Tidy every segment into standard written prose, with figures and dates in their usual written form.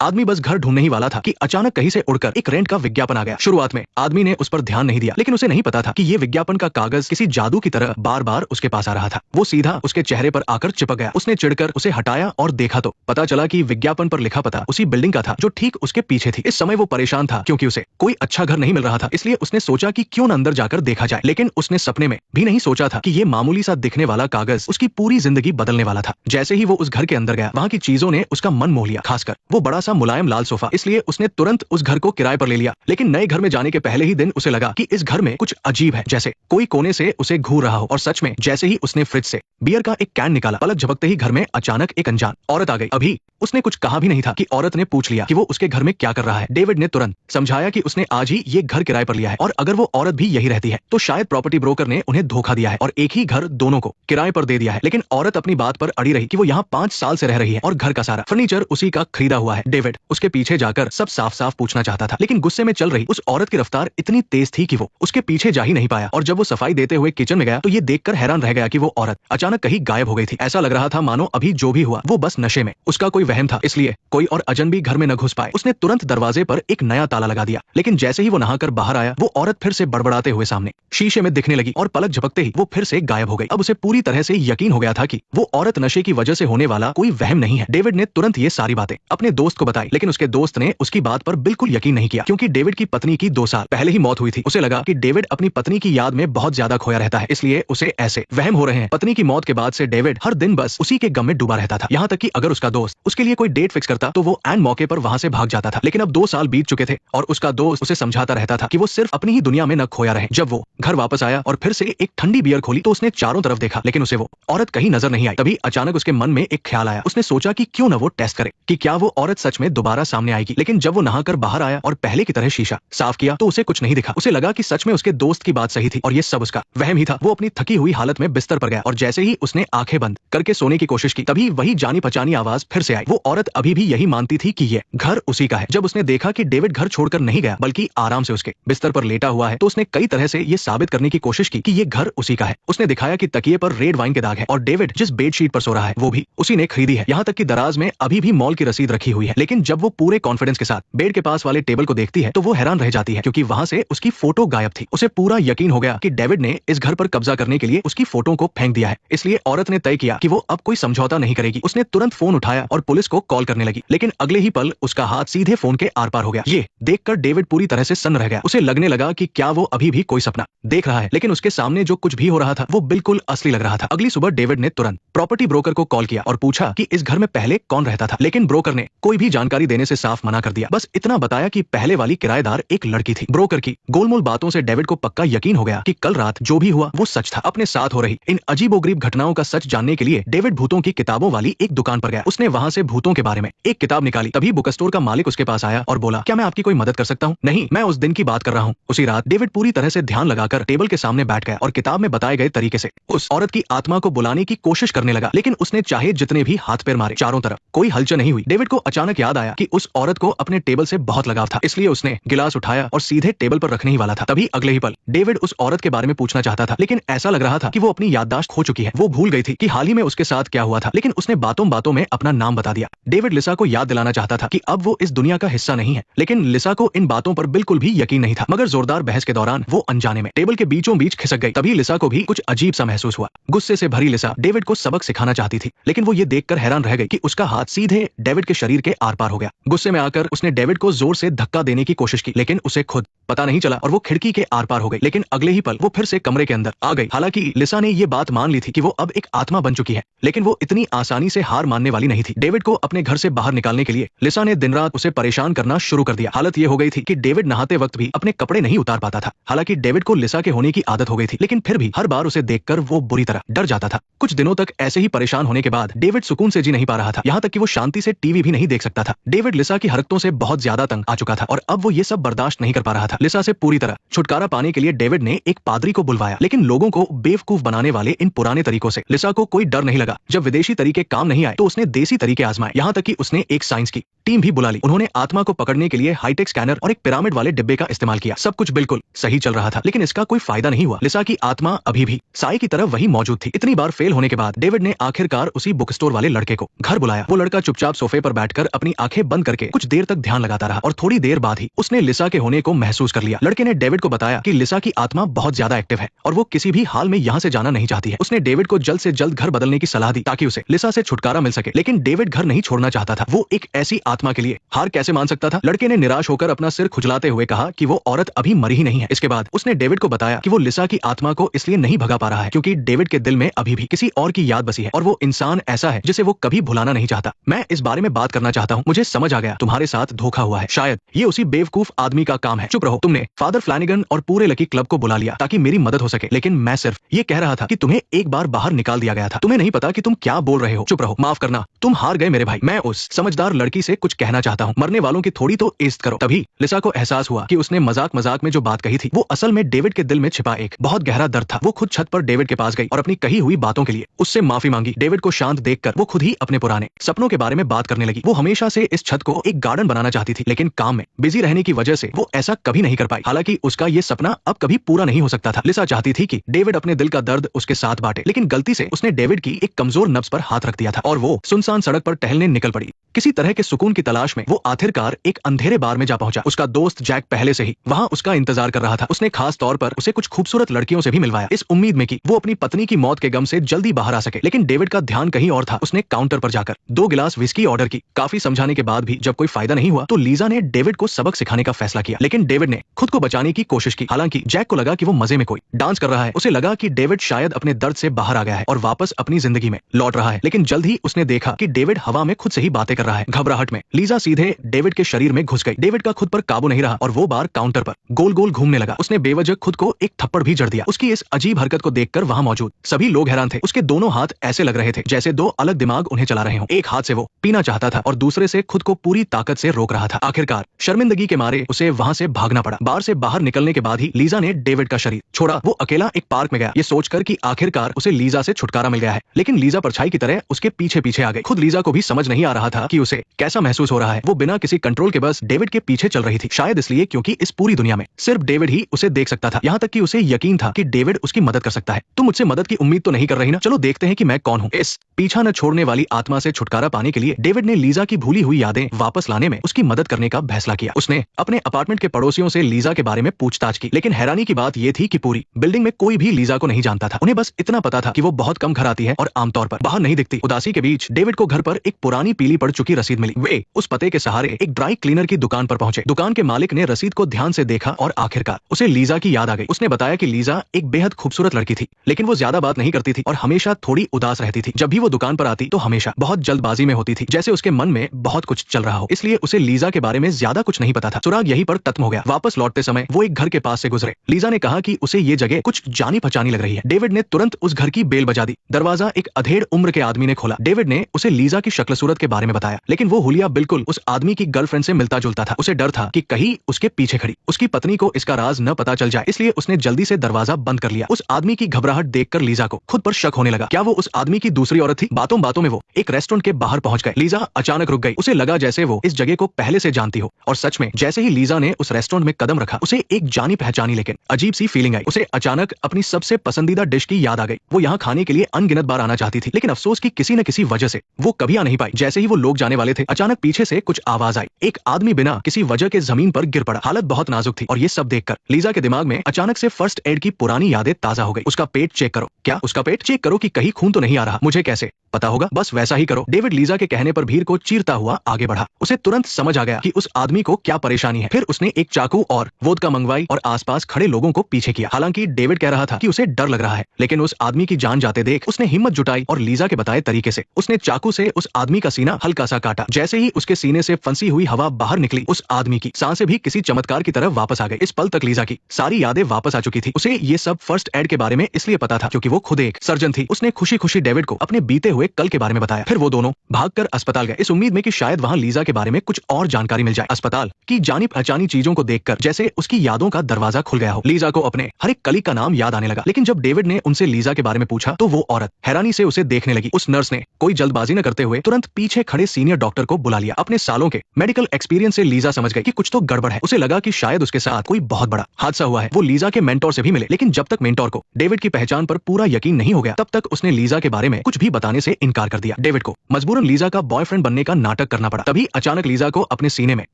आदमी बस घर ढूंढने ही वाला था कि अचानक कहीं से उड़कर एक रेंट का विज्ञापन आ गया। शुरुआत में आदमी ने उस पर ध्यान नहीं दिया, लेकिन उसे नहीं पता था कि ये विज्ञापन का कागज किसी जादू की तरह बार बार उसके पास आ रहा था। वो सीधा उसके चेहरे पर आकर चिपक गया। उसने चिढ़कर उसे हटाया और देखा तो पता चला कि विज्ञापन पर लिखा पता उसी बिल्डिंग का था जो ठीक उसके पीछे थी। इस समय वो परेशान था क्योंकि उसे कोई अच्छा घर नहीं मिल रहा था, इसलिए उसने सोचा कि क्यों न अंदर जाकर देखा जाए। लेकिन उसने सपने में भी नहीं सोचा था कि ये मामूली सा दिखने वाला कागज उसकी पूरी जिंदगी बदलने वाला था। जैसे ही वो उस घर के अंदर गया, वहाँ की चीजों ने उसका मन मोह लिया, खासकर वो बड़ा सा मुलायम लाल सोफा। इसलिए उसने तुरंत उस घर को किराए पर ले लिया। लेकिन नए घर में जाने के पहले ही दिन उसे लगा कि इस घर में कुछ अजीब है, जैसे कोई कोने से उसे घूर रहा हो। और सच में जैसे ही उसने फ्रिज से बियर का एक कैन निकाला, पलक झपकते ही घर में अचानक एक अनजान औरत आ गई। अभी उसने कुछ कहा भी नहीं था कि औरत ने पूछ लिया कि वो उसके घर में क्या कर रहा है। डेविड ने तुरंत समझाया कि उसने आज ही ये घर किराए पर लिया है और अगर वो औरत भी यही रहती है तो शायद प्रॉपर्टी ब्रोकर ने उन्हें धोखा दिया है और एक ही घर दोनों को किराए पर दे दिया है। लेकिन औरत अपनी बात पर अड़ी रही कि वो यहाँ 5 साल से रह रही है और घर का सारा फर्नीचर उसी का खरीदा हुआ है। डेविड उसके पीछे जाकर सब साफ साफ पूछना चाहता था, लेकिन गुस्से में चल रही उस औरत की रफ्तार इतनी तेज थी कि वो उसके पीछे जा ही नहीं पाया। और जब वो सफाई देते हुए किचन में गया तो ये देखकर हैरान रह गया कि वो औरत अचानक कहीं गायब हो गई थी। ऐसा लग रहा था मानो अभी जो भी हुआ वो बस नशे में उसका कोई वहम था, इसलिए कोई और अजनबी घर में न घुस पाए। उसने तुरंत दरवाजे पर एक नया ताला लगा दिया। लेकिन जैसे ही वो नहाकर बाहर आया, वो औरत फिर से बड़बड़ाते हुए सामने शीशे में दिखने लगी और पलक झपकते ही वो फिर से गायब हो गई। अब उसे पूरी तरह से यकीन हो गया था कि वो औरत नशे की वजह से होने वाला कोई वहम नहीं है। डेविड ने तुरंत ये सारी बातें अपने दोस्त को बताई, लेकिन उसके दोस्त ने उसकी बात पर बिल्कुल यकीन नहीं किया, क्योंकि डेविड की पत्नी की 2 साल पहले ही मौत हुई थी। उसे लगा कि डेविड अपनी पत्नी की याद में बहुत ज्यादा खोया रहता है, इसलिए उसे ऐसे वहम हो रहे हैं। पत्नी की मौत के बाद से डेविड हर दिन बस उसी के गम में डूबा रहता था, यहाँ तक कि अगर उसका दोस्त उसके लिए कोई डेट फिक्स करता तो वो एन मौके पर वहां से भाग जाता था। लेकिन अब 2 साल बीत चुके थे और उसका दोस्त उसे समझाता रहता था कि वो सिर्फ अपनी ही दुनिया में न खोया रहे। जब वो घर वापस आया और फिर से एक ठंडी बियर खोली तो उसने चारों तरफ देखा, लेकिन उसे वो औरत कहीं नजर नहीं आई। तभी अचानक उसके मन में एक ख्याल आया। उसने सोचा कि क्यों न वो टेस्ट करे कि क्या वो औरत सच में दोबारा सामने आएगी। लेकिन जब वो नहाकर बाहर आया और पहले की तरह शीशा साफ किया तो उसे कुछ नहीं दिखा। उसे लगा कि सच में उसके दोस्त की बात सही थी और ये सब उसका वहम ही था। वो अपनी थकी हुई हालत में बिस्तर पर गया और जैसे ही उसने आंखें बंद करके सोने की कोशिश की, तभी वही जानी पहचानी आवाज फिर से आई। वो औरत अभी भी यही मानती थी कि ये घर उसी का है। जब उसने देखा कि डेविड घर छोड़कर नहीं गया बल्कि आराम से उसके बिस्तर पर लेटा हुआ है, तो उसने कई तरह से ये साबित करने की कोशिश की कि ये घर उसी का है। उसने दिखाया कि तकिए पर रेड वाइन के दाग है और डेविड जिस बेडशीट पर सो रहा है वो भी उसी ने खरीदी है। यहाँ तक कि दराज में अभी भी मॉल की रसीद रखी हुई है। लेकिन जब वो पूरे कॉन्फिडेंस के साथ बेड के पास वाले टेबल को देखती है तो वो हैरान रह जाती है, क्योंकि वहां से उसकी फोटो गायब थी। उसे पूरा यकीन हो गया कि डेविड ने इस घर पर कब्जा करने के लिए उसकी फोटो को फेंक दिया है। इसलिए औरत ने तय किया कि वो अब कोई समझौता नहीं करेगी। उसने तुरंत फोन उठाया और पुलिस को कॉल करने लगी, लेकिन अगले ही पल उसका हाथ सीधे फोन के आर पार हो गया। ये देखकर डेविड पूरी तरह से सन्न रह गया। उसे लगने लगा कि क्या वो अभी भी कोई सपना देख रहा है, लेकिन उसके सामने जो कुछ भी हो रहा था वो बिल्कुल असली लग रहा था। अगली सुबह डेविड ने तुरंत प्रॉपर्टी ब्रोकर को कॉल किया और पूछा कि इस घर में पहले कौन रहता था, लेकिन ब्रोकर ने कोई भी जानकारी देने से साफ मना कर दिया। बस इतना बताया कि पहले वाली किराएदार एक लड़की थी। ब्रोकर की गोलमोल बातों से डेविड को पक्का यकीन हो गया कि कल रात जो भी हुआ वो सच था। अपने साथ हो रही इन अजीबोगरीब घटनाओं का सच जानने के लिए डेविड भूतों की किताबों वाली एक दुकान पर गया। उसने वहां से भूतों के बारे में एक किताब निकाली। तभी बुक स्टोर का मालिक उसके पास आया और बोला, क्या मैं आपकी कोई मदद कर सकता हूँ? नहीं, मैं उस दिन की बात कर रहा हूँ। उसी रात डेविड पूरी तरह से ध्यान लगाकर टेबल के सामने बैठ गया और किताब में बताए गए तरीके से उस औरत की आत्मा को बुलाने की कोशिश करने लगा। लेकिन उसने चाहे जितने भी हाथ पैर मारे, चारों तरफ कोई हलचल नहीं हुई। डेविड को अचानक याद आया कि उस औरत को अपने टेबल से बहुत लगाव था, इसलिए उसने गिलास उठाया और सीधे टेबल पर रखने ही वाला था। तभी अगले ही पल डेविड उस औरत के बारे में पूछना चाहता था, लेकिन ऐसा लग रहा था कि वो अपनी याददाश्त खो चुकी है। वो भूल गई थी कि हाल ही में उसके साथ क्या हुआ था, लेकिन उसने बातों बातों में अपना नाम बता दिया। डेविड लिसा को याद दिलाना चाहता था कि अब वो इस दुनिया का हिस्सा नहीं है, लेकिन लिसा को इन बातों पर बिल्कुल भी यकीन नहीं था। मगर जोरदार बहस के दौरान वो अनजाने में टेबल के बीचों बीच खिसक गई। तभी लिसा को भी कुछ अजीब सा महसूस हुआ। गुस्से से भरी लिसा डेविड को सबक सिखाना चाहती थी, लेकिन वो ये देखकर हैरान रह गई कि उसका हाथ सीधे डेविड के शरीर के आर पार हो गया। गुस्से में आकर उसने डेविड को जोर से धक्का देने की कोशिश की, लेकिन उसे खुद पता नहीं चला और वो खिड़की के आर पार हो गई। लेकिन अगले ही पल वो फिर से कमरे के अंदर आ गई। हालांकि लिसा ने ये बात मान ली थी कि वो अब एक आत्मा बन चुकी है, लेकिन वो इतनी आसानी से हार मानने वाली नहीं थी। डेविड को अपने घर से बाहर निकालने के लिए लिसा ने दिन रात उसे परेशान करना शुरू कर दिया। हालत ये हो गई थी कि डेविड नहाते वक्त भी अपने कपड़े नहीं उतार पाता था। हालांकि डेविड को लिसा के होने की आदत हो गई थी, लेकिन फिर भी हर बार उसे देखकर वो बुरी तरह डर जाता था। कुछ दिनों तक ऐसे ही परेशान होने के बाद डेविड सुकून से जी नहीं पा रहा था, यहाँ तक कि वो शांति से टीवी भी नहीं देख सकता था। डेविड लिसा की हरकतों से बहुत ज्यादा तंग आ चुका था और अब वो ये सब बर्दाश्त नहीं कर पा रहा था। लिसा से पूरी तरह छुटकारा पाने के लिए डेविड ने एक पादरी को बुलवाया, लेकिन लोगों को बेवकूफ बनाने वाले इन पुराने तरीकों से लिसा को कोई डर नहीं लगा। जब विदेशी तरीके काम नहीं आए तो उसने देसी तरीके आजमाए, यहाँ तक कि उसने एक साइंस की टीम भी बुला ली। उन्होंने आत्मा को पकड़ने के लिए हाईटेक स्कैनर और एक पिरामिड वाले डिब्बे का इस्तेमाल किया। सब कुछ बिल्कुल सही चल रहा था, लेकिन इसका कोई फायदा नहीं हुआ। लिसा की आत्मा अभी भी साई की तरह वही मौजूद थी। इतनी बार फेल होने के बाद डेविड ने आखिरकार उसी बुक स्टोर वाले लड़के को घर बुलाया। वो लड़का चुपचाप सोफे पर बैठकर अपनी आंखें बंद करके कुछ देर तक ध्यान लगाता रहा और थोड़ी देर बाद ही उसने लिसा के होने को महसूस कर लिया। लड़के ने डेविड को बताया कि लिसा की आत्मा बहुत ज्यादा एक्टिव है और वो किसी भी हाल में यहाँ से जाना नहीं चाहती है। उसने डेविड को जल्द से जल्द घर बदलने की सलाह दी ताकि उसे लिसा से छुटकारा मिल सके, लेकिन डेविड घर नहीं छोड़ना चाहता था। वो एक ऐसी आत्मा के लिए हार कैसे मान सकता था? लड़के ने निराश होकर अपना सिर खुजलाते हुए कहा कि वो औरत अभी मरी ही नहीं है। इसके बाद उसने डेविड को बताया कि वो लिसा की आत्मा को इसलिए नहीं भगा पा रहा है क्योंकि डेविड के दिल में अभी भी किसी और की याद बसी है और वो इंसान ऐसा है जिसे वो कभी भुलाना नहीं चाहता। मैं इस बारे में बात करना चाहता हूँ। मुझे समझ आ गया तुम्हारे साथ धोखा हुआ है। शायद ये उसी बेवकूफ आदमी का काम है। चुप रहो। तुमने फादर फ्लैनिगन और पूरे लकी क्लब को बुला लिया ताकि मेरी मदद हो सके, लेकिन मैं सिर्फ ये कह रहा था कि तुम्हें एक बार बाहर निकाल दिया गया था। तुम्हें नहीं पता कि तुम क्या बोल रहे हो। चुप रहो। माफ करना, तुम हार गए मेरे भाई। मैं उस समझदार लड़की से कुछ कहना चाहता हूँ। मरने वालों की थोड़ी तो इज्जत करो। तभी लिसा को एहसास हुआ कि उसने मजाक मजाक में जो बात कही थी वो असल में डेविड के दिल में छिपा एक बहुत गहरा दर्द था। वो खुद छत पर डेविड के पास गई और अपनी कही हुई बातों के लिए उससे माफी मांगी। डेविड को शांत देखकर वो खुद ही अपने पुराने सपनों के बारे में बात करने लगी। वो हमेशा से इस छत को एक गार्डन बनाना चाहती थी, लेकिन काम में बिजी रहने की वजह से वो ऐसा कभी नहीं कर पाई। हालांकि उसका ये सपना अब कभी पूरा नहीं हो सकता था। लिसा चाहती थी कि डेविड अपने दिल का दर्द उसके साथ बांटे, लेकिन गलती से उसने डेविड की एक कमजोर नब्ज पर हाथ रख दिया था और वो सुनसान सड़क पर टहलने निकल पड़ी। किसी तरह के सुकून की तलाश में वो आखिरकार एक अंधेरे बार में जा पहुंचा। उसका दोस्त जैक पहले से ही वहां उसका इंतजार कर रहा था। उसने खास तौर पर उसे कुछ खूबसूरत लड़कियों से भी मिलवाया, इस उम्मीद में कि वो अपनी पत्नी की मौत के गम से जल्दी बाहर आ सके। लेकिन डेविड का ध्यान कहीं और था। उसने काउंटर पर जाकर 2 गिलास विस्की ऑर्डर की। काफी समझाने के बाद भी जब कोई फायदा नहीं हुआ तो लीजा ने डेविड को सबक सिखाने का फैसला किया, लेकिन डेविड ने खुद को बचाने की कोशिश की। हालांकि जैक को लगा कि वो मजे में कोई डांस कर रहा है। उसे लगा कि डेविड शायद अपने दर्द से बाहर आ गया है और वापस अपनी जिंदगी में लौट रहा है, लेकिन जल्द ही उसने देखा कि डेविड हवा में खुद से ही बातें कर रहा है। घबराहट में लीजा सीधे डेविड के शरीर में घुस गई। डेविड का खुद पर काबू नहीं रहा और वो बार काउंटर पर गोल गोल घूमने लगा। उसने बेवजह खुद को एक थप्पड़ भी जड़ दिया। उसकी इस अजीब हरकत को देखकर वहां मौजूद सभी लोग हैरान थे। उसके दोनों हाथ ऐसे लग रहे थे जैसे 2 अलग दिमाग उन्हें चला रहे हों। एक हाथ से वो पीना चाहता था और दूसरे से खुद को पूरी ताकत से रोक रहा था। आखिरकार शर्मिंदगी के मारे उसे वहां से भागना पड़ा। बार से बाहर निकलने के बाद ही लीजा ने डेविड का शरीर छोड़ा। वो अकेला एक पार्क में गया, ये सोचकर कि आखिरकार उसे लीजा से छुटकारा मिल गया है, लेकिन लीजा परछाई की तरह उसके पीछे पीछे आ गई। खुद लीजा को भी समझ नहीं आ रहा था कि उसे कैसा महसूस हो रहा है। वो बिना किसी कंट्रोल के बस डेविड के पीछे चल रही थी, शायद इसलिए क्योंकि इस पूरी दुनिया में सिर्फ डेविड ही उसे देख सकता था। यहाँ तक कि उसे यकीन था कि डेविड उसकी मदद कर सकता है। तुम मुझसे मदद की उम्मीद तो नहीं कर रही ना? चलो देखते हैं कि मैं कौन हूँ। इस पीछा न छोड़ने वाली आत्मा से छुटकारा पाने के लिए डेविड ने लीजा की भूली हुई यादें वापस लाने में उसकी मदद करने का फैसला किया। उसने अपने अपार्टमेंट के पड़ोसियों से लीजा के बारे में पूछताछ की, लेकिन हैरानी की बात यह थी कि पूरी बिल्डिंग में कोई भी लीजा को नहीं जानता था। उन्हें बस इतना पता था कि वो बहुत कम घर आती है और आमतौर पर बाहर नहीं दिखती। उदासी के बीच डेविड को घर पर एक पुरानी पीली पड़ चुकी रसीद मिली। वे उस पते के सहारे एक ड्राई क्लीनर की दुकान पर पहुंचे। दुकान के मालिक ने रसीद को ध्यान से देखा और आखिरकार उसे लीजा की याद आ गई। उसने बताया कि लीजा एक बेहद खूबसूरत लड़की थी, लेकिन वो ज्यादा बात नहीं करती थी और हमेशा थोड़ी उदास रहती थी। जब भी वो दुकान पर आती तो हमेशा बहुत जल्दबाजी में होती थी, जैसे उसके मन में बहुत कुछ चल रहा हो। इसलिए उसे लीजा के बारे में ज्यादा कुछ नहीं पता था। सुराग यहीं पर खत्म हो गया। वापस लौटते समय वो एक घर के पास से गुजरे। लीजा ने कहा कि उसे ये जगह कुछ जानी पहचानी लग रही है। डेविड ने तुरंत उस घर की बेल बजा दी। दरवाजा एक अधेड़ उम्र के आदमी ने खोला। डेविड ने उसे लीजा की शक्ल सूरत के बारे में बताया, लेकिन वो हुलिया बिल्कुल उस आदमी की गर्लफ्रेंड से मिलता जुलता था। उसे डर था कि कहीं उसके पीछे खड़ी उसकी पत्नी को इसका राज न पता चल जाए, इसलिए उसने जल्दी से दरवाजा बंद कर लिया। उस आदमी की घबराहट देखकर लीजा को खुद पर शक होने लगा। क्या वो उस आदमी की दूसरी औरत थी? बातों बातों में वो एक रेस्टोरेंट के बाहर पहुंच गए। लीजा अचानक रुक गई। उसे लगा जैसे वो इस जगह को पहले से जानती हो, और सच में जैसे ही लीजा ने उस रेस्टोरेंट में कदम रखा उसे एक जानी पहचानी लेकिन अजीब सी फीलिंग आई। उसे अचानक अपनी सबसे पसंदीदा डिश की याद आ गई। वो यहाँ खाने के लिए अनगिनत बार आना चाहती थी, लेकिन अफसोस की किसी न किसी वजह से वो कभी आ नहीं पाई। जैसे ही वो लोग जाने वाले थे, अचानक पीछे से कुछ आवाज आई। एक आदमी बिना किसी वजह के जमीन पर गिर पड़ा। हालत बहुत नाजुक थी और ये सब देखकर लीजा के दिमाग में अचानक से फर्स्ट एड की पुरानी यादें ताजा हो गई। उसका पेट चेक करो। क्या उसका पेट चेक करो कि कहीं खून तो नहीं आ रहा? मुझे कैसे पता होगा? बस वैसा ही करो। डेविड लीजा के कहने पर भीड़ को चीरता हुआ आगे बढ़ा। उसे तुरंत समझ आ गया कि उस आदमी को क्या परेशानी है। फिर उसने एक चाकू और वोदका मंगवाई और आसपास खड़े लोगों को पीछे किया। हालांकि डेविड कह रहा था कि उसे डर लग रहा है, लेकिन उस आदमी की जान जाते देख उसने हिम्मत जुटाई और लीजा के बताए तरीके से उसने चाकू से उस आदमी का सीना हल्का सा काटा। जैसे ही उसके सीने से फंसी हुई हवा बाहर निकली, उस आदमी की सांसें भी किसी चमत्कार की तरह वापस आ गई। इस पल तक लीजा की सारी यादें वापस आ चुकी थी। उसे ये सब फर्स्ट एड के बारे में इसलिए पता था क्योंकि वो खुद एक सर्जन थी। उसने खुशी खुशी डेविड को अपने बीते हुए कल के बारे में बताया। फिर वो दोनों भागकर अस्पताल गए, इस उम्मीद में कि शायद वहां लीजा के बारे में कुछ और जानकारी मिल जाए। अस्पताल की जानी पहचानी चीजों को देखकर जैसे उसकी यादों का दरवाजा खुल गया हो। लीजा को अपने हर एक कलीग का नाम याद आने लगा, लेकिन जब डेविड ने उनसे लीजा के बारे में पूछा तो वो औरत हैरानी से उसे देखने लगी। उस नर्स ने कोई जल्दबाजी न करते हुए तुरंत पीछे खड़े सीनियर डॉक्टर को बुला लिया। अपने सालों के मेडिकल एक्सपीरियंस से लीजा समझ गई कि कुछ तो गड़बड़ है। उसे लगा कि शायद उसके साथ कोई बहुत बड़ा हादसा हुआ है। वो लीजा के मेंटोर से भी मिले, लेकिन जब तक मेंटोर को डेविड की पहचान पर पूरा यकीन नहीं हो गया तब तक उसने लीजा के बारे में कुछ भी बताने से इनकार कर दिया। डेविड को मजबूरन लीजा का बॉयफ्रेंड बनने का नाटक करना पड़ा। तभी अचानक लीजा को अपने सीने में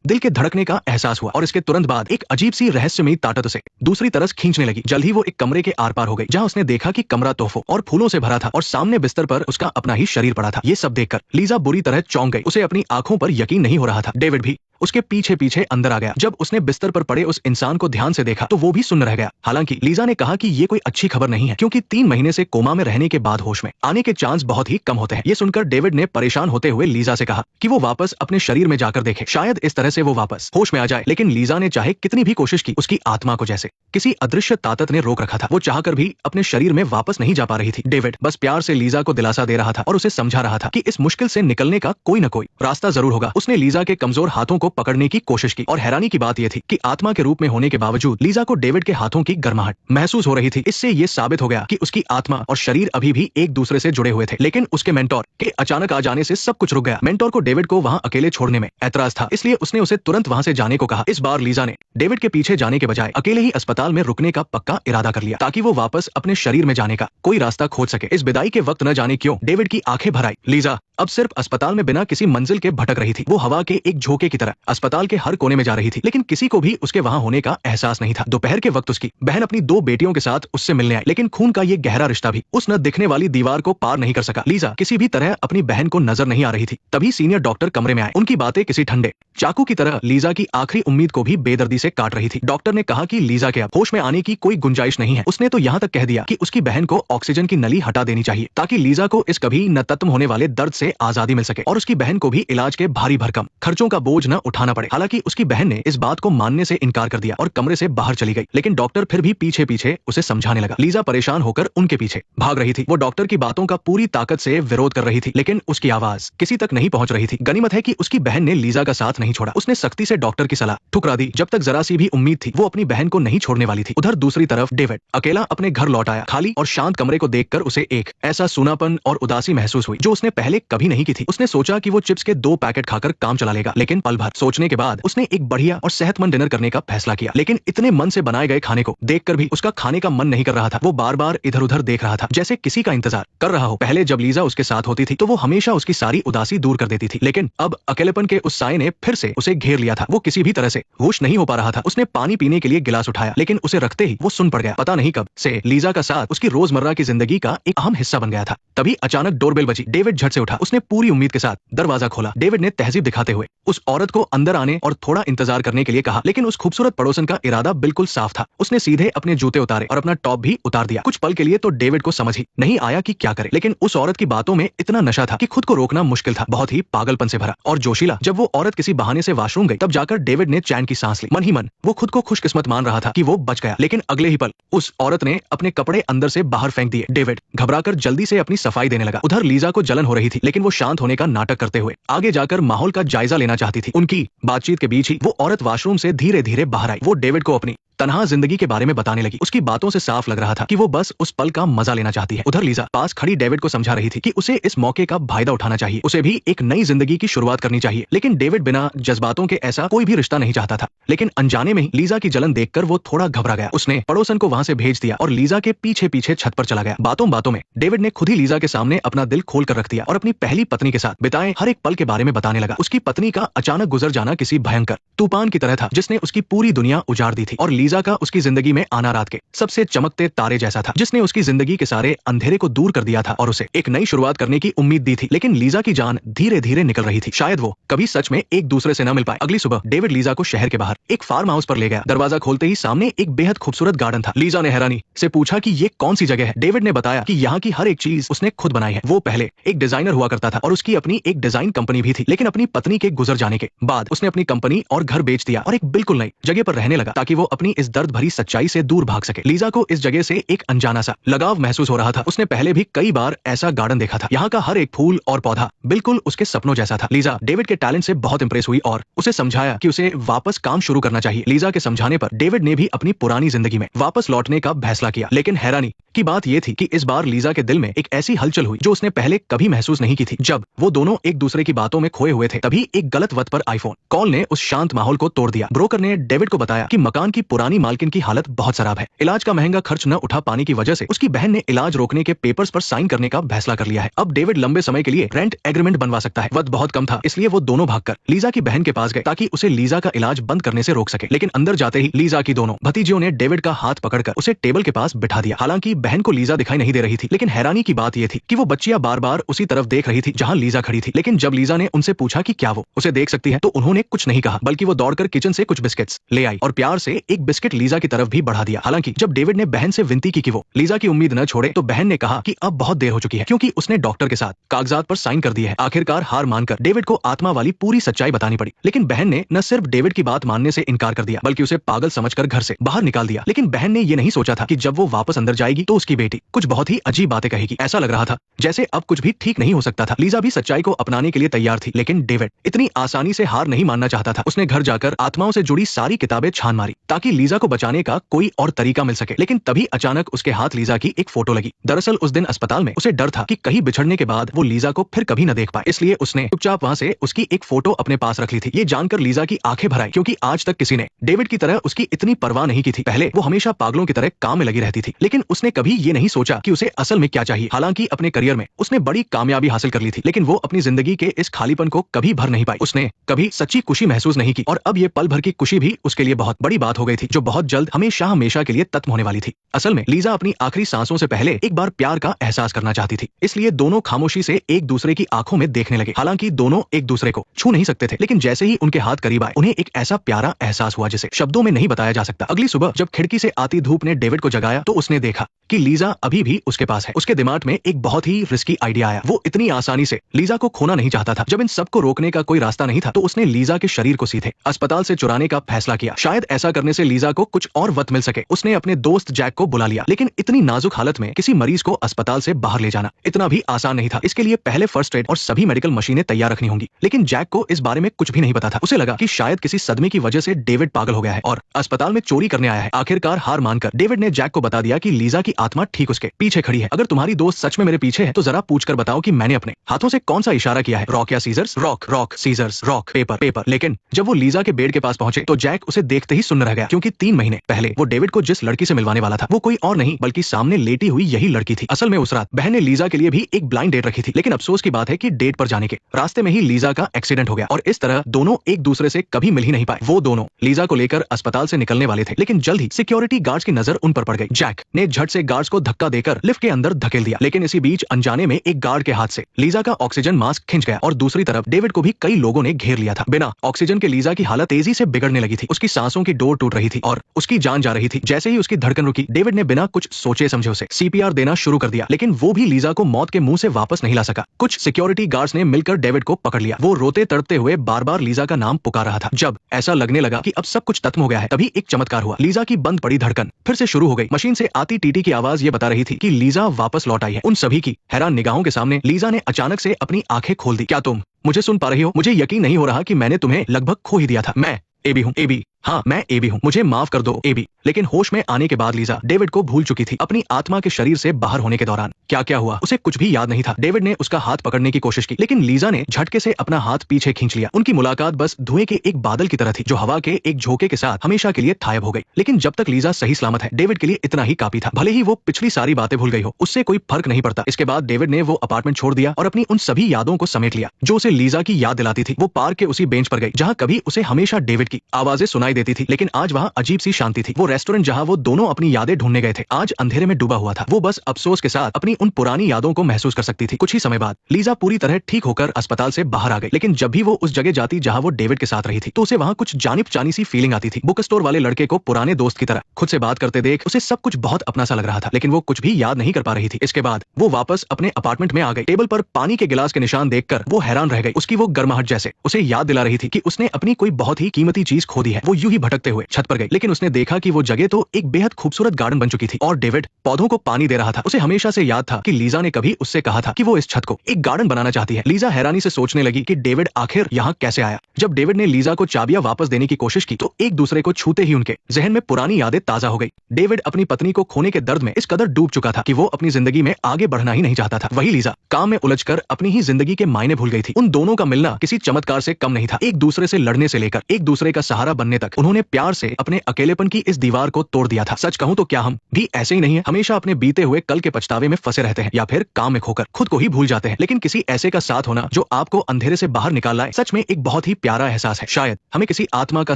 दिल के धड़कने का एहसास हुआ और इसके तुरंत बाद एक अजीब सी रहस्यमयी ताकत उसे दूसरी तरफ खींचने लगी। जल्द ही वो एक कमरे के आर पार हो गई, जहाँ उसने देखा कि कमरा तोहफों और फूलों से भरा था और सामने बिस्तर पर उसका अपना ही शरीर पड़ा था। ये सब देखकर लीजा बुरी तरह चौंक गई। उसे अपनी आंखों पर यकीन नहीं हो रहा था। डेविड भी उसके पीछे पीछे अंदर आ गया। जब उसने बिस्तर पर पड़े उस इंसान को ध्यान से देखा तो वो भी सुन्न रह गया। हालांकि लीजा ने कहा कि ये कोई अच्छी खबर नहीं है, क्योंकि 3 महीने से कोमा में रहने के बाद होश में आने के चांस बहुत ही कम होते हैं। ये सुनकर डेविड ने परेशान होते हुए लीजा से कहा कि वो वापस अपने शरीर में जाकर देखे, शायद इस तरह से वो वापस होश में आ जाए। लेकिन लीजा ने चाहे कितनी भी कोशिश की, उसकी आत्मा को जैसे किसी अदृश्य ताकत ने रोक रखा था। वो चाहकर भी अपने शरीर में वापस नहीं जा पा रही थी। डेविड बस प्यार से लीजा को दिलासा दे रहा था और उसे समझा रहा था कि इस मुश्किल से निकलने का कोई न कोई रास्ता जरूर होगा। उसने लीजा के कमजोर हाथों को पकड़ने की कोशिश की और हैरानी की बात यह थी कि आत्मा के रूप में होने के बावजूद लीजा को डेविड के हाथों की गर्माहट महसूस हो रही थी। इससे ये साबित हो गया कि उसकी आत्मा और शरीर अभी भी एक दूसरे से जुड़े हुए थे। लेकिन उसके मेंटोर के अचानक आ जाने से सब कुछ रुक गया। मेंटोर को डेविड को वहां अकेले छोड़ने में ऐतराज था, इसलिए उसने उसे तुरंत वहां से जाने को कहा। इस बार लीजा ने डेविड के पीछे जाने के बजाय अकेले ही अस्पताल में रुकने का पक्का इरादा कर लिया, ताकि वो वापस अपने शरीर में जाने का कोई रास्ता खोज सके। इस विदाई के वक्त न जाने क्यों डेविड की आंखें भर आई। लीजा अब सिर्फ अस्पताल में बिना किसी मंजिल के भटक रही थी। वो हवा के एक झोंके की तरह अस्पताल के हर कोने में जा रही थी, लेकिन किसी को भी उसके वहां होने का एहसास नहीं था। दोपहर के वक्त उसकी बहन अपनी 2 बेटियों के साथ उससे मिलने आई, लेकिन खून का ये गहरा रिश्ता भी उस न दिखने वाली दीवार को पार नहीं कर सका। लीजा किसी भी तरह अपनी बहन को नजर नहीं आ रही थी। तभी सीनियर डॉक्टर कमरे में आए। उनकी बातें किसी ठंडे चाकू की तरह लीजा की आखिरी उम्मीद को भी बेदर्दी से काट रही थी। डॉक्टर ने कहा कि लीजा के अब होश में आने की कोई गुंजाइश नहीं है। उसने तो यहाँ तक कह दिया कि उसकी बहन को ऑक्सीजन की नली हटा देनी चाहिए, ताकि लीजा को इस कभी न खत्म होने वाले दर्द से आजादी मिल सके और उसकी बहन को भी इलाज के भारी भरकम खर्चों का बोझ न उठाना पड़े। हालांकि उसकी बहन ने इस बात को मानने से इनकार कर दिया और कमरे से बाहर चली गई, लेकिन डॉक्टर फिर भी पीछे पीछे उसे समझाने लगा। लीजा परेशान होकर उनके पीछे भाग रही थी। वो डॉक्टर की बातों का पूरी ताकत से विरोध कर रही थी, लेकिन उसकी आवाज किसी तक नहीं पहुंच रही थी। गनीमत है कि उसकी बहन ने लीजा का साथ नहीं छोड़ा। उसने सख्ती से डॉक्टर की सलाह ठुकरा दी। जब तक जरा सी भी उम्मीद थी, वो अपनी बहन को नहीं छोड़ने वाली थी। उधर दूसरी तरफ डेविड अकेला अपने घर लौट आया। खाली और शांत कमरे को देखकर उसे एक ऐसा सूनापन और उदासी महसूस हुई जो उसने पहले कभी नहीं की थी। उसने सोचा कि वो चिप्स के 2 पैकेट खाकर काम चला लेगा, लेकिन पल भर सोचने के बाद उसने एक बढ़िया और सेहतमंद डिनर करने का फैसला किया। लेकिन इतने मन से बनाए गए खाने को देखकर भी उसका खाने का मन नहीं कर रहा था। वो बार बार इधर उधर देख रहा था, जैसे किसी का इंतजार कर रहा हो। पहले जब लीजा उसके साथ होती थी तो वो हमेशा उसकी सारी उदासी दूर कर देती थी, लेकिन अब अकेलेपन के उस साए ने फिर से उसे घेर लिया था। वो किसी भी तरह से होश नहीं हो पा रहा था। उसने पानी पीने के लिए गिलास उठाया, लेकिन उसे रखते ही वो सुन पड़ गया। पता नहीं कब से लीजा का साथ उसकी रोजमर्रा की जिंदगी का एक अहम हिस्सा बन गया था। तभी अचानक डोरबेल बजी। डेविड झट से उठा। उसने पूरी उम्मीद के साथ दरवाजा खोला। डेविड ने तहजीब दिखाते हुए उस औरत को अंदर आने और थोड़ा इंतजार करने के लिए कहा, लेकिन उस खूबसूरत पड़ोसन का इरादा बिल्कुल साफ था। उसने सीधे अपने जूते उतारे और अपना टॉप भी उतार दिया। कुछ पल के लिए तो डेविड को समझ ही नहीं आया कि क्या करे, लेकिन उस औरत की बातों में इतना नशा था कि खुद को रोकना मुश्किल था। बहुत ही पागलपन से भरा और जोशीला। जब वो औरत किसी बहाने से वॉशरूम गई, तब जाकर डेविड ने चैन की सांस ली। मन ही मन वो खुद को खुशकिस्मत मान रहा था कि वो बच गया, लेकिन अगले ही पल उस औरत ने अपने कपड़े अंदर से बाहर फेंक दिए। डेविड घबराकर जल्दी से अपनी सफाई देने लगा। उधर लीजा को जलन हो रही थी, लेकिन वो शांत होने का नाटक करते हुए आगे जाकर माहौल का जायजा लेना चाहती थी। उनकी बातचीत के बीच ही वो औरत वॉशरूम से धीरे धीरे बाहर आई। वो डेविड को अपनी तन्हा जिंदगी के बारे में बताने लगी। उसकी बातों से साफ लग रहा था कि वो बस उस पल का मजा लेना चाहती है। उधर लीजा पास खड़ी डेविड को समझा रही थी कि उसे इस मौके का फायदा उठाना चाहिए। उसे भी एक नई जिंदगी की शुरुआत करनी चाहिए। लेकिन डेविड बिना जज्बातों के ऐसा कोई भी रिश्ता नहीं चाहता था। लेकिन अनजाने में ही लीजा की जलन देखकर वो थोड़ा घबरा गया। उसने पड़ोसन को वहां से भेज दिया और लीजा के पीछे पीछे छत पर चला गया। बातों बातों में डेविड ने खुद ही लीजा के सामने अपना दिल खोल कर रख दिया और अपनी पहली पत्नी के साथ बिताए हर एक पल के बारे में बताने लगा। उसकी पत्नी का अचानक गुजर जाना किसी भयंकर तूफान की तरह था, जिसने उसकी पूरी दुनिया उजाड़ दी थी। और लीजा का उसकी जिंदगी में आना रात के सबसे चमकते तारे जैसा था, जिसने उसकी जिंदगी के सारे अंधेरे को दूर कर दिया था और उसे एक नई शुरुआत करने की उम्मीद दी थी। लेकिन लीजा की जान धीरे धीरे निकल रही थी। शायद वो कभी सच में एक दूसरे से न मिल पाए। अगली सुबह डेविड लीजा को शहर के बाहर एक फार्म हाउस पर ले गया। दरवाजा खोलते ही सामने एक बेहद खूबसूरत गार्डन था। लीजा ने हैरानी से पूछा कि ये कौन सी जगह है। डेविड ने बताया कि यहाँ की हर एक चीज उसने खुद बनाई है। वो पहले एक डिजाइनर हुआ करता था और उसकी अपनी एक डिजाइन कंपनी भी थी, लेकिन अपनी पत्नी के गुजर जाने के बाद उसने अपनी कंपनी और घर बेच दिया और एक बिल्कुल नई जगह पर रहने लगा, ताकि वो अपनी इस दर्द भरी सच्चाई से दूर भाग सके। लीजा को इस जगह से एक अनजाना सा लगाव महसूस हो रहा था। उसने पहले भी कई बार ऐसा गार्डन देखा था। यहाँ का हर एक फूल और पौधा बिल्कुल उसके सपनों जैसा था। लीजा डेविड के टैलेंट से बहुत इंप्रेस हुई और उसे समझाया कि उसे वापस काम शुरू करना चाहिए। लीजा के समझाने पर डेविड ने भी अपनी पुरानी जिंदगी में वापस लौटने का फैसला किया। लेकिन हैरानी की बात यह थी कि इस बार लीजा के दिल में एक ऐसी हलचल हुई जो उसने पहले कभी महसूस नहीं की थी। जब वो दोनों एक दूसरे की बातों में खोए हुए थे, तभी एक गलत वक्त पर आईफोन कॉल ने उस शांत माहौल को तोड़ दिया। ब्रोकर ने डेविड को बताया कि मकान की पुरानी मालकिन की हालत बहुत खराब है। इलाज का महंगा खर्च न उठा पाने की वजह से उसकी बहन ने इलाज रोकने के पेपर्स पर साइन करने का फैसला कर लिया है। अब डेविड लंबे समय के लिए रेंट एग्रीमेंट बनवा सकता है। वक्त बहुत कम था, इसलिए वो दोनों भागकर लीजा की बहन के पास गए ताकि उसे लीजा का इलाज बंद करने से रोक सके। लेकिन अंदर जाते ही लीजा की दोनों भतीजियों ने डेविड का हाथ पकड़कर उसे टेबल के पास बिठा दिया। हालांकि बहन को लीजा दिखाई नहीं दे रही थी, लेकिन हैरानी की बात यह थी कि वो बच्चियां बार बार उसी तरफ देख रही थी जहां लीजा खड़ी थी। लेकिन जब लीजा ने उनसे पूछा कि क्या वो उसे देख सकती है, तो उन्होंने कुछ नहीं कहा, बल्कि वो दौड़कर किचन से कुछ बिस्किट्स ले आई और प्यार से एक बिस्किट लीजा की तरफ भी बढ़ा दिया। हालांकि जब डेविड ने बहन से विनती की कि वो लीजा की उम्मीद न छोड़े, तो बहन ने कहा कि अब बहुत देर हो चुकी है, क्योंकि उसने डॉक्टर के साथ कागजात पर साइन कर दिए हैं। आखिरकार हार मानकर डेविड को आत्मा वाली पूरी सच्चाई बतानी पड़ी। लेकिन बहन ने न सिर्फ डेविड की बात मानने से इनकार कर दिया, बल्कि उसे पागल समझकर घर से बाहर निकाल दिया। लेकिन बहन ने ये नहीं सोचा था कि जब वो वापस अंदर जाएगी तो उसकी बेटी कुछ बहुत ही अजीब बातें कहेगी। ऐसा लग रहा था जैसे अब कुछ भी ठीक नहीं हो सकता था। लीजा भी सच्चाई को अपनाने के लिए तैयार थी, लेकिन डेविड इतनी आसानी से हार नहीं मानना चाहता था। उसने घर जाकर आत्माओं से जुड़ी सारी किताबें छान मारी ताकि लीजा को बचाने का कोई और तरीका मिल सके। लेकिन तभी अचानक उसके हाथ लीजा की एक फोटो लगी। दरअसल उस दिन अस्पताल में उसे डर था कि कहीं बिछड़ने के बाद वो लीजा को फिर कभी न देख पाए, इसलिए उसने चुपचाप वहां से उसकी एक फोटो अपने पास रख ली थी। ये जानकर लीजा की आंखें भर आई, क्योंकि आज तक किसी ने डेविड की तरह उसकी इतनी परवाह नहीं की थी। पहले वो हमेशा पागलों की तरह काम में लगी रहती थी, लेकिन उसने कभी ये नहीं सोचा कि उसे असल में क्या चाहिए। हालांकि अपने करियर में उसने बड़ी कामयाबी हासिल कर ली थी, लेकिन वो अपनी जिंदगी के इस खालीपन को कभी भर नहीं पाई। उसने कभी सच्ची खुशी महसूस नहीं की, और अब ये पल भर की खुशी भी उसके लिए बहुत बड़ी बात हो गई थी, जो बहुत जल्द हमेशा हमेशा के लिए खत्म होने वाली थी। असल में लीजा अपनी आखिरी सांसों से पहले एक बार प्यार का एहसास करना चाहती थी, इसलिए दोनों खामोशी से एक दूसरे की आंखों में देखने लगे। हालांकि दोनों एक दूसरे को छू नहीं सकते थे, लेकिन जैसे ही उनके हाथ करीब आए, उन्हें एक ऐसा प्यारा एहसास हुआ जिसे शब्दों में नहीं बताया जा सकता। अगली सुबह जब खिड़की से आती धूप ने डेविड को जगाया, तो उसने देखा कि लीजा अभी भी उसके पास है। उसके दिमाग में एक बहुत ही रिस्की आइडिया आया। वो इतनी आसानी से लीजा को खोना नहीं चाहता था। जब इन सबको रोकने का कोई रास्ता नहीं था, तो उसने लीजा के शरीर को सीधे अस्पताल से चुराने का फैसला किया। शायद ऐसा करने से लीजा को कुछ और वक्त मिल सके। उसने अपने दोस्त जैक को बुला लिया, लेकिन इतनी नाजुक हालत में किसी मरीज को अस्पताल से बाहर ले जाना इतना भी आसान नहीं था। इसके लिए पहले फर्स्ट एड और सभी मेडिकल मशीनें तैयार रखनी होंगी। लेकिन जैक को इस बारे में कुछ भी नहीं पता था। उसे लगा कि शायद किसी सदमे की वजह से डेविड पागल हो गया है और अस्पताल में चोरी करने आया है। आखिरकार हार मानकर डेविड ने जैक को बता दिया कि लीजा की आत्मा ठीक उसके पीछे खड़ी है। अगर तुम्हारी दोस्त सच में मेरे पीछे है, तो जरा पूछकर बताओ कि मैंने अपने हाथों से कौन सा इशारा किया है, रॉक या scissors? Rock, rock, scissors, rock, paper, paper. लेकिन जब वो लीजा के बेड के पास पहुंचे, तो जैक उसे देखते ही सुन्न रह गया, क्योंकि 3 महीने पहले वो डेविड को जिस लड़की से मिलवाने वाला था, वो कोई और नहीं बल्कि सामने लेटी हुई यही लड़की थी। असल में उस रात बहन ने लीजा के लिए भी एक ब्लाइंड डेट रखी थी, लेकिन अफसोस की बात है कि डेट पर जाने के रास्ते में ही लीजा का एक्सीडेंट हो गया और इस तरह दोनों एक दूसरे से कभी मिल ही नहीं पाए। वो दोनों लीजा को लेकर अस्पताल से निकलने वाले थे, लेकिन जल्द ही सिक्योरिटी गार्ड्स की नजर उन पर पड़ गई। जैक ने झट से गार्ड्स को धक्का देकर लिफ्ट के अंदर धकेल दिया, लेकिन इसी बीच अनजाने में एक गार्ड के हाथ से लीजा का ऑक्सीजन मास्क खिंच गया और दूसरी तरफ डेविड को भी कई लोगों ने घेर लिया था। बिना ऑक्सीजन के लीजा की हालत तेजी से बिगड़ने लगी थी। उसकी सांसों की डोर टूट रही थी और उसकी जान जा रही थी। जैसे ही उसकी धड़कन रुकी, डेविड ने बिना कुछ सोचे समझे उसे सीपीआर देना शुरू कर दिया, लेकिन वो भी लीजा को मौत के मुंह से वापस नहीं ला सका। कुछ सिक्योरिटी गार्ड्स ने मिलकर डेविड को पकड़ लिया। वो रोते तड़पते हुए बार बार लीजा का नाम पुकार रहा था। जब ऐसा लगने लगा कि अब सब कुछ खत्म हो गया है, तभी एक चमत्कार हुआ। लीजा की बंद पड़ी धड़कन फिर से शुरू हो गई। मशीन से आती टीटी की आवाज ये बता रही थी कि लीजा वापस लौट आई है। उन सभी की हैरान निगाहों के सामने लीजा ने अचानक से अपनी आंखें खोल दी। क्या तुम मुझे सुन पा रही हो? मुझे यकीन नहीं हो रहा कि मैंने तुम्हें लगभग खो ही दिया था। मैं एबी हूँ। एबी, हाँ मैं एबी हूँ, मुझे माफ कर दो एबी। लेकिन होश में आने के बाद लीजा डेविड को भूल चुकी थी। अपनी आत्मा के शरीर से बाहर होने के दौरान क्या क्या हुआ उसे कुछ भी याद नहीं था। डेविड ने उसका हाथ पकड़ने की कोशिश की, लेकिन लीजा ने झटके से अपना हाथ पीछे खींच लिया। उनकी मुलाकात बस धुएं के एक बादल की तरह थी, जो हवा के एक झोंके के साथ हमेशा के लिए गायब हो गई। लेकिन जब तक लीजा सही सलामत है, डेविड के लिए इतना ही काफी था। भले ही वो पिछली सारी बातें भूल गई हो, उससे कोई फर्क नहीं पड़ता। इसके बाद डेविड ने वो अपार्टमेंट छोड़ दिया और अपनी उन सभी यादों को समेट लिया जो उसे लीजा की याद दिलाती थी। वो पार्क के उसी बेंच पर गई जहाँ कभी उसे हमेशा डेविड की आवाजें सुनाई देती थी, लेकिन आज वहाँ अजीब सी शांति थी। वो रेस्टोरेंट जहाँ वो दोनों अपनी यादें ढूंढने गए थे, आज अंधेरे में डूबा हुआ था। वो बस अफसोस के साथ अपनी उन पुरानी यादों को महसूस कर सकती थी। कुछ ही समय बाद लीजा पूरी तरह ठीक होकर अस्पताल से बाहर आ गई, लेकिन जब भी वो उस जगह जाती जहाँ वो डेविड के साथ रही थी, तो उसे वहाँ कुछ जानिब जानी सी फीलिंग आती थी। बुक स्टोर वाले लड़के को पुराने दोस्त की तरह खुद से बात करते देख उसे सब कुछ बहुत अपना सा लग रहा था, लेकिन वो कुछ भी याद नहीं कर पा रही थी। इसके बाद वो वापस अपने अपार्टमेंट में आ गई। टेबल पर पानी के गिलास के निशान देखकर वो हैरान रह गई। उसकी वो गर्माहट जैसे उसे याद दिला रही थी कि उसने अपनी कोई बहुत ही कीमती चीज खो दी है। वो यूं ही भटकते हुए छत पर गई, लेकिन उसने देखा कि वो जगह तो एक बेहद खूबसूरत गार्डन बन चुकी थी और डेविड पौधों को पानी दे रहा था। उसे हमेशा से याद था कि लीजा ने कभी उससे कहा था कि वो इस छत को एक गार्डन बनाना चाहती है। लीजा हैरानी से सोचने लगी कि डेविड आखिर यहाँ कैसे आया। जब डेविड ने लीजा को चाबियां वापस देने की कोशिश की तो एक दूसरे को छूते ही उनके जहन में पुरानी यादें ताजा हो गई। डेविड अपनी पत्नी को खोने के दर्द में इस कदर डूब चुका था कि वो अपनी जिंदगी में आगे बढ़ना ही नहीं चाहता था। वही लीजा काम में उलझकर अपनी ही जिंदगी के मायने भूल गई थी। उन दोनों का मिलना किसी चमत्कार से कम नहीं था। एक दूसरे से लड़ने से लेकर एक दूसरे का सहारा बनने तक उन्होंने प्यार से अपने अकेलेपन की इस दीवार को तोड़ दिया था। सच कहूं तो क्या हम भी ऐसे ही नहीं है? हमेशा अपने बीते हुए कल के पछतावे में फंसे रहते हैं या फिर काम में खोकर खुद को ही भूल जाते हैं। लेकिन किसी ऐसे का साथ होना जो आपको अंधेरे से बाहर निकाल लाए, सच में एक बहुत ही प्यारा एहसास है। शायद हमें किसी आत्मा का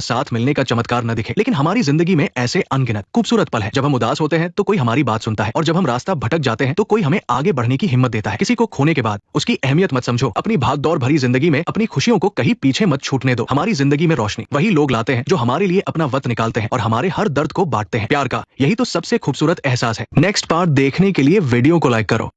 साथ मिलने का चमत्कार न दिखे, लेकिन हमारी जिंदगी में ऐसे अनगिनत खूबसूरत पल है। जब हम उदास होते हैं तो कोई हमारी बात सुनता है, और जब हम रास्ता भटक जाते हैं तो कोई हमें आगे बढ़ने की हिम्मत देता है। किसी को खोने के बाद उसकी अहमियत मत समझो। अपनी भागदौड़ भरी जिंदगी में अपनी खुशियों को कहीं पीछे मत छूटने दो। हमारी जिंदगी में रोशनी वही लोग लाते हैं जो हमारे लिए अपना वक्त निकालते हैं और हमारे हर दर्द को बांटते हैं। प्यार का यही तो सबसे खूबसूरत एहसास है। नेक्स्ट पार्ट देखने के लिए वीडियो को लाइक करो।